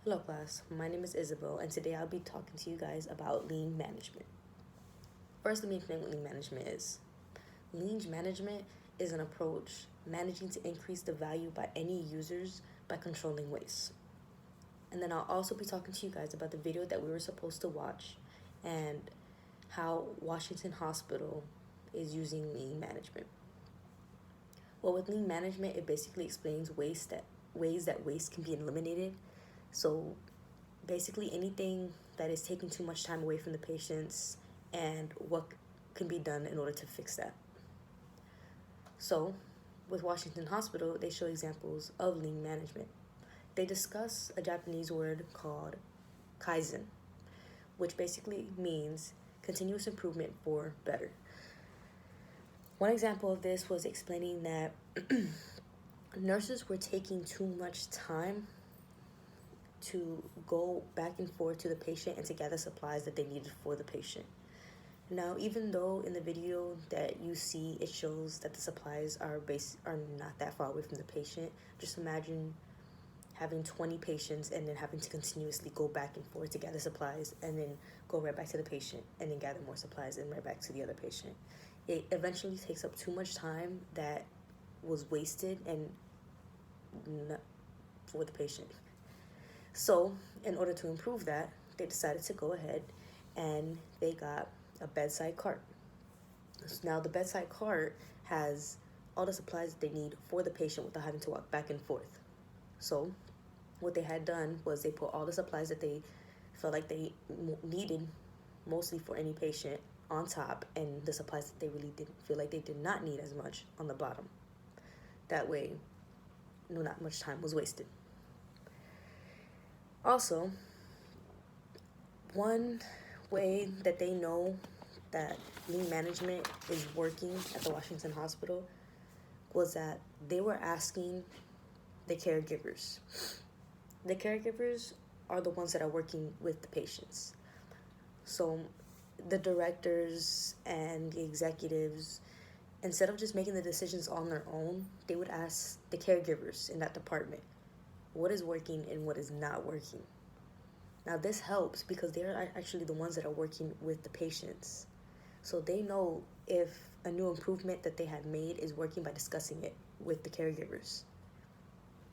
Hello class, my name is Isabel and today I'll be talking to you guys about lean management. First, let me explain what lean management is. Lean management is an approach managing to increase the value by any users by controlling waste. And then I'll also be talking to you guys about the video that we were supposed to watch and how Washington Hospital is using lean management. Well, with lean management, it basically explains ways that waste can be eliminated. So basically anything that is taking too much time away from the patients and what can be done in order to fix that. So, with Washington Hospital, they show examples of lean management. They discuss a Japanese word called kaizen, which basically means continuous improvement for better. One example of this was explaining that nurses were taking too much time to go back and forth to the patient and to gather supplies that they needed for the patient. Now, even though in the video that you see it shows that the supplies are not that far away from the patient, just imagine having 20 patients and then having to continuously go back and forth to gather supplies and then go right back to the patient and then gather more supplies and right back to the other patient. It eventually takes up too much time that was wasted and not for the patient. So, in order to improve that, they decided to go ahead and they got a bedside cart. Now, the bedside cart has all the supplies that they need for the patient without having to walk back and forth. So, what they had done was they put all the supplies that they felt like they needed, mostly for any patient, on top, and the supplies that they really didn't feel like they did not need as much on the bottom. That way, not much time was wasted. Also, one way that they know that lean management is working at the Washington Hospital was that they were asking the caregivers. The caregivers are the ones that are working with the patients. So the directors and the executives, instead of just making the decisions on their own, they would ask the caregivers in that department what is working and what is not working. Now, this helps because they're actually the ones that are working with the patients. So they know if a new improvement that they had made is working by discussing it with the caregivers.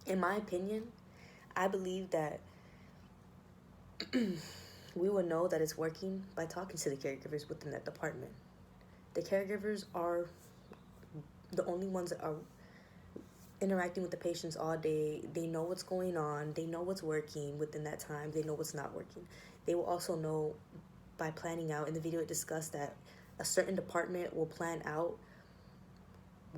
In my opinion, I believe that we will know that it's working by talking to the caregivers within that department. The caregivers are the only ones that are interacting with the patients all day. They know what's going on. They know what's working within that time. They know what's not working. They will also know by planning out. In the video, it discussed that a certain department will plan out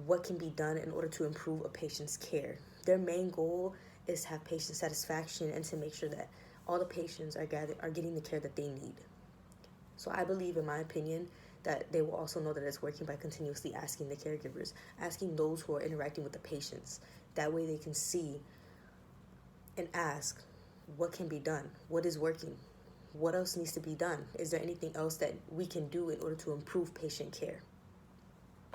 what can be done in order to improve a patient's care. Their main goal is to have patient satisfaction and to make sure that all the patients are getting the care that they need. So I believe, in my opinion, that they will also know that it's working by continuously asking the caregivers, asking those who are interacting with the patients. That way they can see and ask what can be done, what is working, what else needs to be done. Is there anything else that we can do in order to improve patient care?